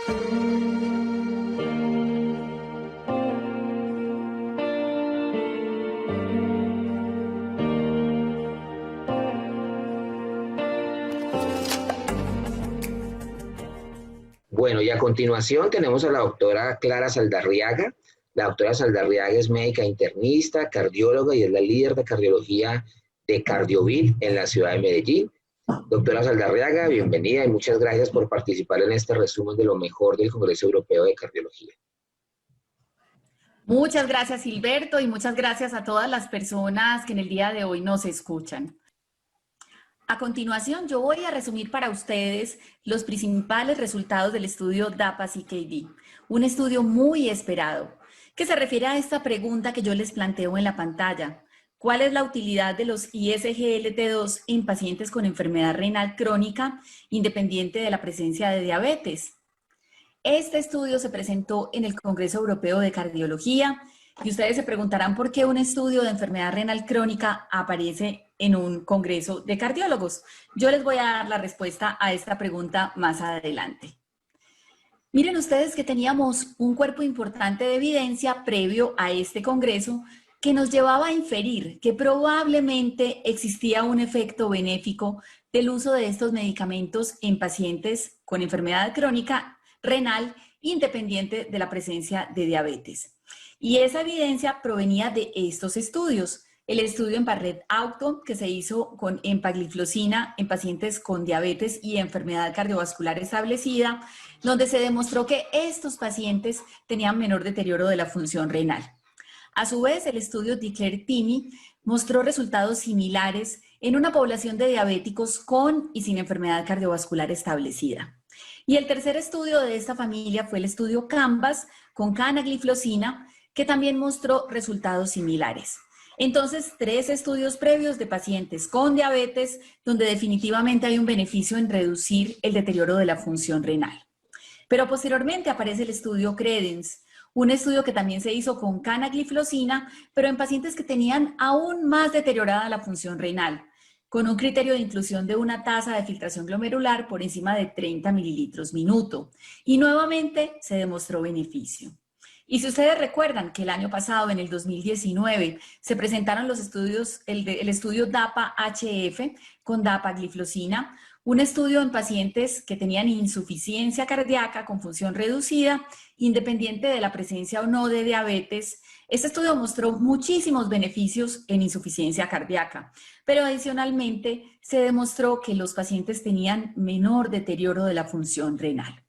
Bueno, y a continuación tenemos a la doctora Clara Saldarriaga. La doctora Saldarriaga es médica internista, cardióloga y es la líder de cardiología de Cardiovil en la ciudad de Medellín. Doctora Saldarriaga, bienvenida y muchas gracias por participar en este resumen de lo mejor del Congreso Europeo de Cardiología. Muchas gracias, Gilberto, y muchas gracias a todas las personas que en el día de hoy nos escuchan. A continuación, yo voy a resumir para ustedes los principales resultados del estudio DAPA-CKD, un estudio muy esperado, que se refiere a esta pregunta que yo les planteo en la pantalla. ¿Cuál es la utilidad de los ISGLT2 en pacientes con enfermedad renal crónica independiente de la presencia de diabetes? Este estudio se presentó en el Congreso Europeo de Cardiología y ustedes se preguntarán por qué un estudio de enfermedad renal crónica aparece en un congreso de cardiólogos. Yo les voy a dar la respuesta a esta pregunta más adelante. Miren ustedes que teníamos un cuerpo importante de evidencia previo a este congreso que nos llevaba a inferir que probablemente existía un efecto benéfico del uso de estos medicamentos en pacientes con enfermedad crónica renal independiente de la presencia de diabetes. Y esa evidencia provenía de estos estudios. El estudio en Barrett-Auto, que se hizo con empagliflozina en pacientes con diabetes y enfermedad cardiovascular establecida, donde se demostró que estos pacientes tenían menor deterioro de la función renal. A su vez, el estudio Declare-TIMI mostró resultados similares en una población de diabéticos con y sin enfermedad cardiovascular establecida. Y el tercer estudio de esta familia fue el estudio CANVAS con canagliflozina, que también mostró resultados similares. Entonces, 3 estudios previos de pacientes con diabetes, donde definitivamente hay un beneficio en reducir el deterioro de la función renal. Pero posteriormente aparece el estudio CREDENCE, un estudio que también se hizo con canagliflozina, pero en pacientes que tenían aún más deteriorada la función renal, con un criterio de inclusión de una tasa de filtración glomerular por encima de 30 mililitros minuto. Y nuevamente se demostró beneficio. Y si ustedes recuerdan que el año pasado, en el 2019, se presentaron los estudios, el estudio DAPA-HF con dapagliflozina, un estudio en pacientes que tenían insuficiencia cardíaca con función reducida, independiente de la presencia o no de diabetes. Este estudio mostró muchísimos beneficios en insuficiencia cardíaca, pero adicionalmente se demostró que los pacientes tenían menor deterioro de la función renal.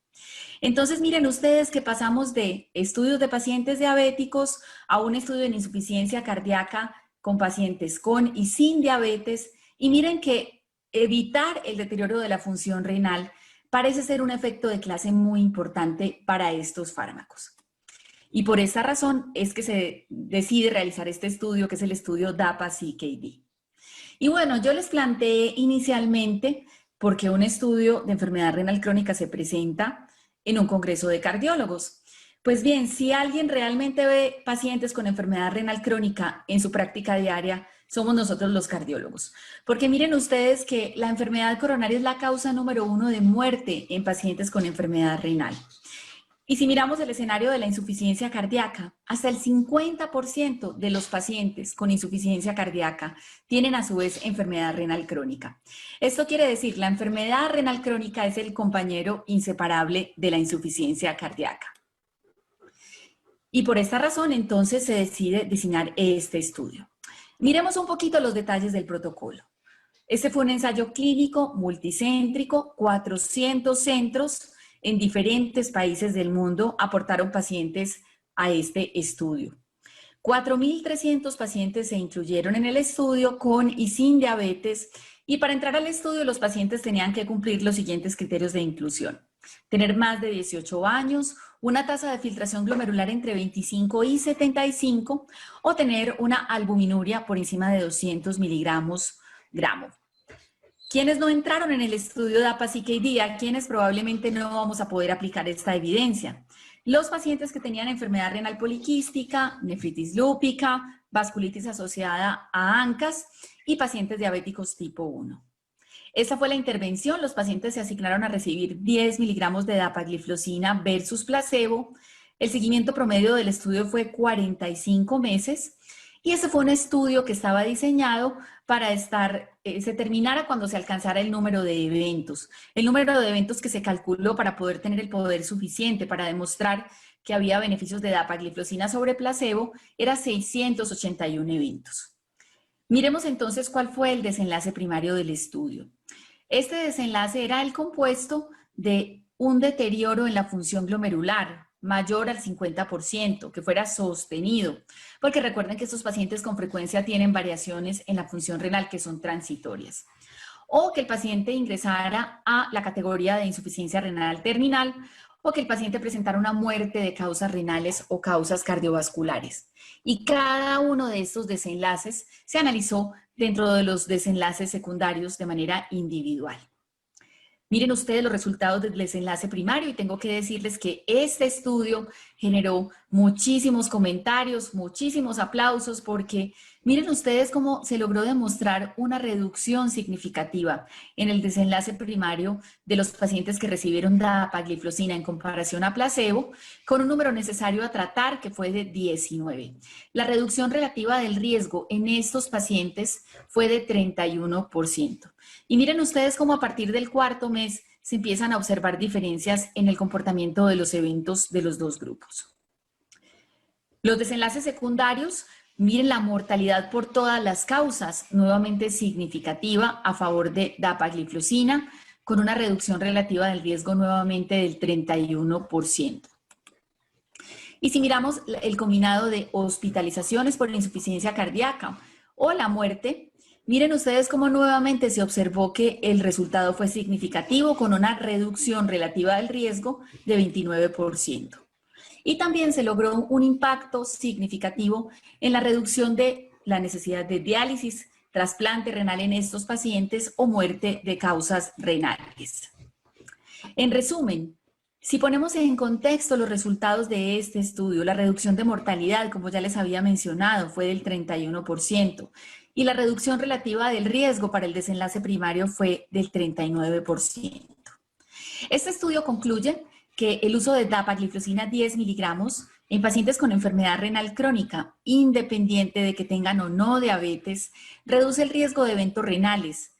Entonces, miren ustedes que pasamos de estudios de pacientes diabéticos a un estudio en insuficiencia cardíaca con pacientes con y sin diabetes, y miren que evitar el deterioro de la función renal parece ser un efecto de clase muy importante para estos fármacos. Y por esta razón es que se decide realizar este estudio, que es el estudio DAPA-CKD. Y bueno, yo les planteé inicialmente por qué un estudio de enfermedad renal crónica se presenta en un congreso de cardiólogos. Pues bien, si alguien realmente ve pacientes con enfermedad renal crónica en su práctica diaria, somos nosotros los cardiólogos. Porque miren ustedes que la enfermedad coronaria es la causa número 1 de muerte en pacientes con enfermedad renal. Y si miramos el escenario de la insuficiencia cardíaca, hasta el 50% de los pacientes con insuficiencia cardíaca tienen a su vez enfermedad renal crónica. Esto quiere decir, la enfermedad renal crónica es el compañero inseparable de la insuficiencia cardíaca. Y por esta razón, entonces, se decide diseñar este estudio. Miremos un poquito los detalles del protocolo. Este fue un ensayo clínico multicéntrico, 400 centros en diferentes países del mundo aportaron pacientes a este estudio. 4.300 pacientes se incluyeron en el estudio con y sin diabetes, y para entrar al estudio los pacientes tenían que cumplir los siguientes criterios de inclusión: tener más de 18 años, una tasa de filtración glomerular entre 25 y 75 o tener una albuminuria por encima de 200 miligramos gramo. ¿Quiénes no entraron en el estudio DAPA-CKD? ¿A quienes probablemente no vamos a poder aplicar esta evidencia? Los pacientes que tenían enfermedad renal poliquística, nefritis lúpica, vasculitis asociada a ANCAS y pacientes diabéticos tipo 1. Esta fue la intervención. Los pacientes se asignaron a recibir 10 miligramos de dapagliflozina versus placebo. El seguimiento promedio del estudio fue 45 meses. Y ese fue un estudio que estaba diseñado para se terminara cuando se alcanzara el número de eventos. El número de eventos que se calculó para poder tener el poder suficiente para demostrar que había beneficios de dapagliflozina sobre placebo era 681 eventos. Miremos entonces cuál fue el desenlace primario del estudio. Este desenlace era el compuesto de un deterioro en la función glomerular mayor al 50%, que fuera sostenido, porque recuerden que estos pacientes con frecuencia tienen variaciones en la función renal que son transitorias, o que el paciente ingresara a la categoría de insuficiencia renal terminal, o que el paciente presentara una muerte de causas renales o causas cardiovasculares. Y cada uno de estos desenlaces se analizó dentro de los desenlaces secundarios de manera individual. Miren ustedes los resultados del desenlace primario y tengo que decirles que este estudio generó muchísimos comentarios, muchísimos aplausos, porque miren ustedes cómo se logró demostrar una reducción significativa en el desenlace primario de los pacientes que recibieron dapagliflozina en comparación a placebo, con un número necesario a tratar que fue de 19. La reducción relativa del riesgo en estos pacientes fue de 31%. Y miren ustedes cómo a partir del cuarto mes se empiezan a observar diferencias en el comportamiento de los eventos de los dos grupos. Los desenlaces secundarios, miren la mortalidad por todas las causas, nuevamente significativa a favor de dapagliflozina, con una reducción relativa del riesgo nuevamente del 31%. Y si miramos el combinado de hospitalizaciones por insuficiencia cardíaca o la muerte, miren ustedes cómo nuevamente se observó que el resultado fue significativo con una reducción relativa del riesgo de 29%. Y también se logró un impacto significativo en la reducción de la necesidad de diálisis, trasplante renal en estos pacientes o muerte de causas renales. En resumen, si ponemos en contexto los resultados de este estudio, la reducción de mortalidad, como ya les había mencionado, fue del 31%. Y la reducción relativa del riesgo para el desenlace primario fue del 39%. Este estudio concluye que el uso de dapagliflozina 10 miligramos en pacientes con enfermedad renal crónica, independiente de que tengan o no diabetes, reduce el riesgo de eventos renales.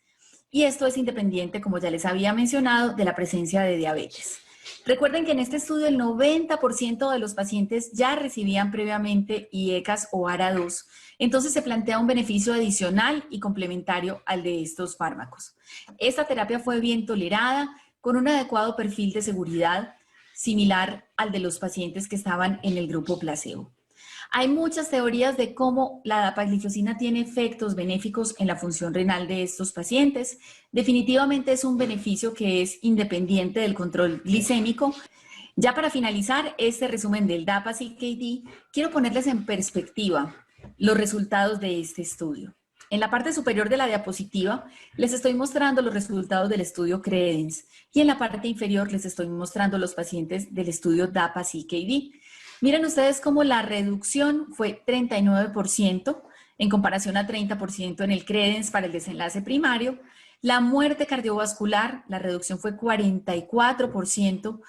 Y esto es independiente, como ya les había mencionado, de la presencia de diabetes. Recuerden que en este estudio el 90% de los pacientes ya recibían previamente IECAS o ARA2, entonces se plantea un beneficio adicional y complementario al de estos fármacos. Esta terapia fue bien tolerada, con un adecuado perfil de seguridad, similar al de los pacientes que estaban en el grupo placebo. Hay muchas teorías de cómo la dapagliflozina tiene efectos benéficos en la función renal de estos pacientes. Definitivamente es un beneficio que es independiente del control glicémico. Ya para finalizar este resumen del DAPA-CKD, quiero ponerles en perspectiva los resultados de este estudio. En la parte superior de la diapositiva les estoy mostrando los resultados del estudio CREDENCE y en la parte inferior les estoy mostrando los pacientes del estudio DAPA-CKD. Miren ustedes cómo la reducción fue 39% en comparación a 30% en el CREDENCE para el desenlace primario. La muerte cardiovascular, la reducción fue 44%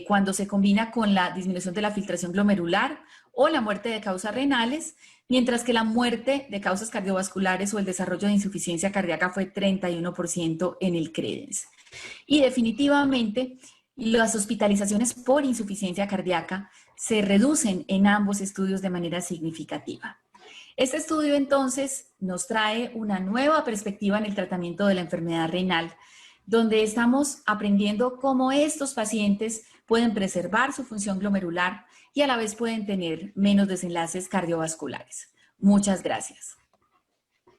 cuando se combina con la disminución de la filtración glomerular o la muerte de causas renales, mientras que la muerte de causas cardiovasculares o el desarrollo de insuficiencia cardíaca fue 31% en el CREDENCE. Y definitivamente las hospitalizaciones por insuficiencia cardíaca se reducen en ambos estudios de manera significativa. Este estudio entonces nos trae una nueva perspectiva en el tratamiento de la enfermedad renal, donde estamos aprendiendo cómo estos pacientes pueden preservar su función glomerular y a la vez pueden tener menos desenlaces cardiovasculares. Muchas gracias.